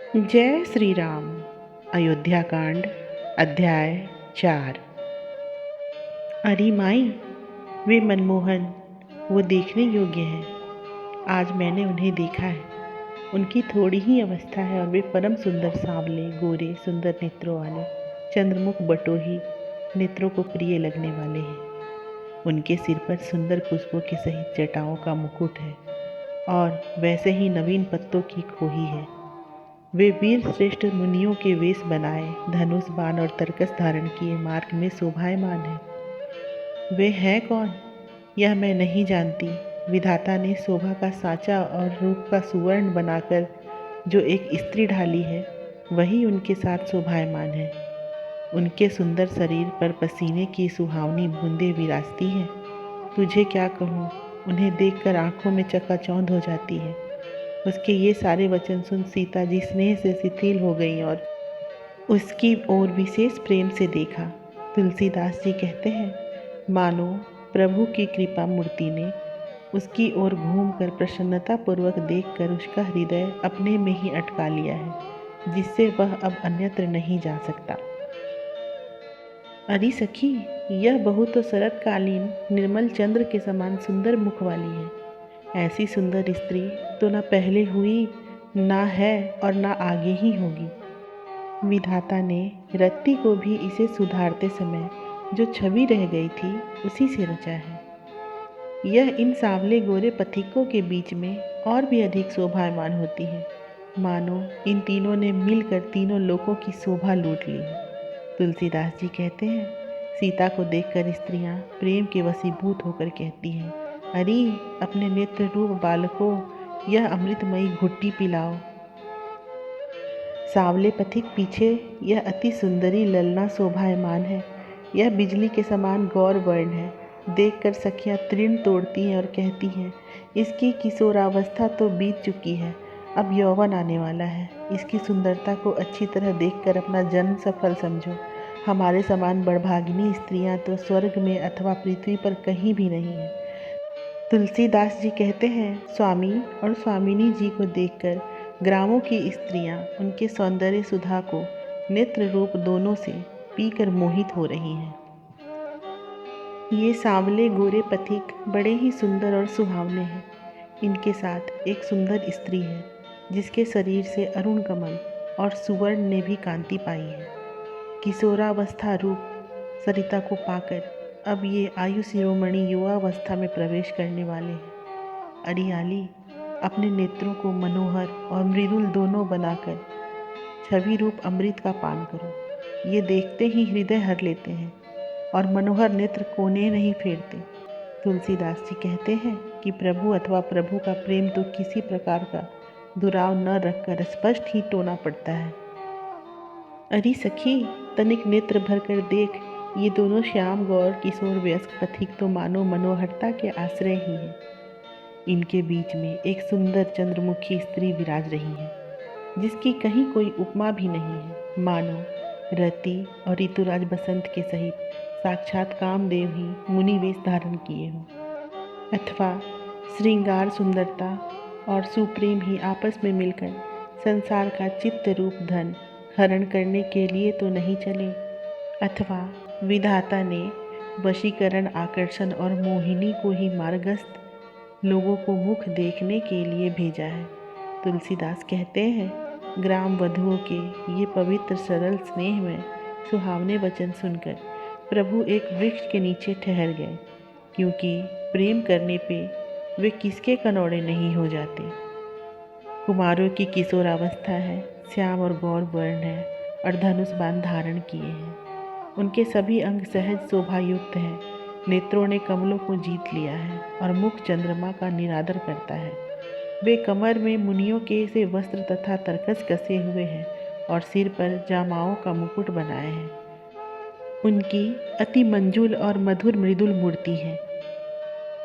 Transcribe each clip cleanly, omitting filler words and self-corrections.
जय श्री राम। अयोध्या कांड अध्याय 4। अरे माई, वे मनमोहन, वो देखने योग्य हैं। आज मैंने उन्हें देखा है। उनकी थोड़ी ही अवस्था है और वे परम सुंदर, सांवले, गोरे, सुंदर नेत्रों वाले, चंद्रमुख बटोही नेत्रों को प्रिय लगने वाले हैं। उनके सिर पर सुंदर पुष्पों के सहित जटाओं का मुकुट है और वैसे ही नवीन पत्तों की खोही है। वे वीर श्रेष्ठ मुनियों के वेश बनाए, धनुष बाण और तरकस धारण किए मार्ग में शोभायमान है। वे हैं कौन, यह मैं नहीं जानती। विधाता ने शोभा का साँचा और रूप का सुवर्ण बनाकर जो एक स्त्री ढाली है, वही उनके साथ शोभायमान है। उनके सुंदर शरीर पर पसीने की सुहावनी बूंदें विराजती हैं। तुझे क्या कहूँ, उन्हें देखकर आंखों में चकाचौंध हो जाती है। उसके ये सारे वचन सुन सीता जी स्नेह से शिथिल हो गई और उसकी ओर विशेष प्रेम से देखा। तुलसीदास जी कहते हैं, मानो प्रभु की कृपा मूर्ति ने उसकी ओर घूमकर प्रसन्नतापूर्वक देखकर उसका हृदय अपने में ही अटका लिया है, जिससे वह अब अन्यत्र नहीं जा सकता। अरे सखी, यह बहू तो शरतकालीन निर्मल चंद्र के समान सुंदर मुख वाली है। ऐसी सुंदर स्त्री तो न पहले हुई, ना है और ना आगे ही होगी। विधाता ने रत्ती को भी इसे सुधारते समय जो छवि रह गई थी, उसी से रचा है। यह इन सांवले गोरे पथिकों के बीच में और भी अधिक शोभायमान होती है, मानो इन तीनों ने मिलकर तीनों लोकों की शोभा लूट ली। तुलसीदास जी कहते हैं, सीता को देखकर स्त्रियां प्रेम के वशीभूत होकर कहती हैं, अरे अपने नेत्र रूप बालकों, यह अमृतमयी घुट्टी पिलाओ। सांवले पथिक पीछे यह अति सुंदरी ललना शोभायमान है। यह बिजली के समान गौर वर्ण है। देखकर सखियां तृण तोड़ती हैं और कहती हैं, इसकी किशोरावस्था तो बीत चुकी है, अब यौवन आने वाला है। इसकी सुंदरता को अच्छी तरह देखकर अपना जन्म सफल समझो। हमारे समान बड़भागिनी स्त्रियां तो स्वर्ग में अथवा पृथ्वी पर कहीं भी नहीं है। तुलसीदास जी कहते हैं, स्वामी और स्वामिनी जी को देखकर ग्रामों की स्त्रियां उनके सौंदर्य सुधा को नेत्र रूप दोनों से पीकर मोहित हो रही हैं। ये सांवले गोरे पथिक बड़े ही सुंदर और सुहावने हैं। इनके साथ एक सुंदर स्त्री है, जिसके शरीर से अरुण कमल और सुवर्ण ने भी कांति पाई है। किशोरावस्था रूप सरिता को पाकर अब ये आयु शिरोमणि युवावस्था में प्रवेश करने वाले हैं। अरियाली, अपने नेत्रों को मनोहर और मृदुल दोनों बनाकर छवि रूप अमृत का पान करो। ये देखते ही हृदय हर लेते हैं और मनोहर नेत्र कोने नहीं फेरते। तुलसीदास जी कहते हैं कि प्रभु अथवा प्रभु का प्रेम तो किसी प्रकार का दुराव न रखकर स्पष्ट ही टोना पड़ता है। अरे सखी, तनिक नेत्र भर कर देख, ये दोनों श्याम गौर किशोर वयस्क पथिक तो मानो मनोहरता के आश्रय ही हैं। इनके बीच में एक सुंदर चंद्रमुखी स्त्री विराज रही है, जिसकी कहीं कोई उपमा भी नहीं है। मानो रति और ऋतुराज बसंत के सहित साक्षात कामदेव ही मुनि वेश धारण किए हो, अथवा श्रृंगार सुंदरता और सुप्रेम ही आपस में मिलकर संसार का चित्त रूप धन हरण करने के लिए तो नहीं चले, अथवा विधाता ने वशीकरण, आकर्षण और मोहिनी को ही मार्गस्थ लोगों को मुख देखने के लिए भेजा है। तुलसीदास कहते हैं, ग्राम वधुओं के ये पवित्र सरल स्नेह में सुहावने वचन सुनकर प्रभु एक वृक्ष के नीचे ठहर गए, क्योंकि प्रेम करने पे वे किसके कनौड़े नहीं हो जाते। कुमारों की किशोरावस्था है, श्याम और गौर वर्ण है और धनुष बाण धारण किए हैं। उनके सभी अंग सहज शोभायुक्त हैं। नेत्रों ने कमलों को जीत लिया है और मुख चंद्रमा का निरादर करता है। वे कमर में मुनियों के से वस्त्र तथा तरकस कसे हुए हैं और सिर पर जामाओं का मुकुट बनाए हैं। उनकी अति मंजुल और मधुर मृदुल मूर्ति है।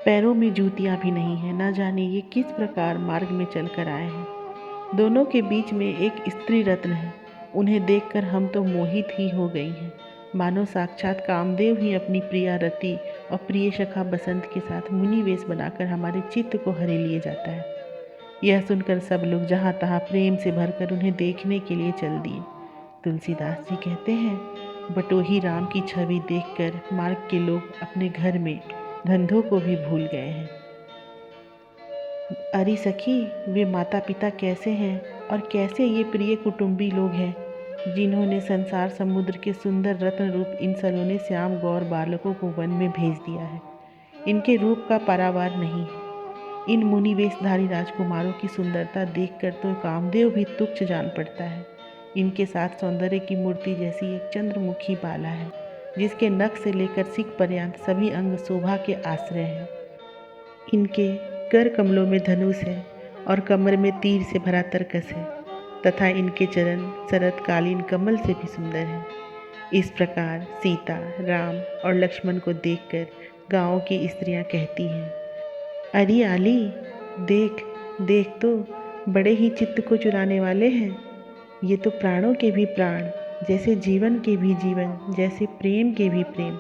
पैरों में जूतियां भी नहीं है। न जाने ये किस प्रकार मार्ग में चलकर आए हैं। दोनों के बीच में एक स्त्री रत्न है। उन्हें देखकर हम तो मोहित ही हो गई हैं, मानो साक्षात कामदेव ही अपनी प्रिया रति और प्रिय सखा बसंत के साथ मुनि वेश बनाकर हमारे चित्त को हरे लिए जाता है। यह सुनकर सब लोग जहाँ तहाँ प्रेम से भरकर उन्हें देखने के लिए चल दिए। तुलसीदास जी कहते हैं, बटोही राम की छवि देखकर मार्ग के लोग अपने घर में धंधों को भी भूल गए हैं। अरे सखी, वे माता पिता कैसे हैं और कैसे ये प्रिय कुटुंबी लोग हैं जिन्होंने संसार समुद्र के सुंदर रत्न रूप इन सलोने श्याम गौर बालकों को वन में भेज दिया है। इनके रूप का पारावार नहीं है। इन मुनि वेशधारी राजकुमारों की सुंदरता देखकर तो कामदेव भी तुच्छ जान पड़ता है। इनके साथ सौंदर्य की मूर्ति जैसी एक चंद्रमुखी बाला है, जिसके नख से लेकर सिक पर्यंत सभी अंग शोभा के आश्रय हैं। इनके कर कमलों में धनुष है और कमर में तीर से भरा तरकस है, तथा इनके चरण शरतकालीन कमल से भी सुंदर है। इस प्रकार सीता, राम और लक्ष्मण को देखकर गाँव की स्त्रियां कहती हैं, अरे आली, देख देख तो, बड़े ही चित्त को चुराने वाले हैं। ये तो प्राणों के भी प्राण, जैसे जीवन के भी जीवन, जैसे प्रेम के भी प्रेम,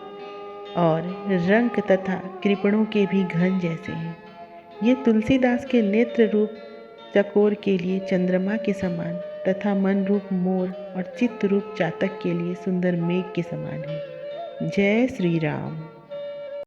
और रंक तथा कृपणों के भी घन जैसे हैं। ये तुलसीदास के नेत्र रूप चकोर के लिए चंद्रमा के समान तथा मन रूप मोर और चित्त रूप चातक के लिए सुंदर मेघ के समान है। जय श्री राम।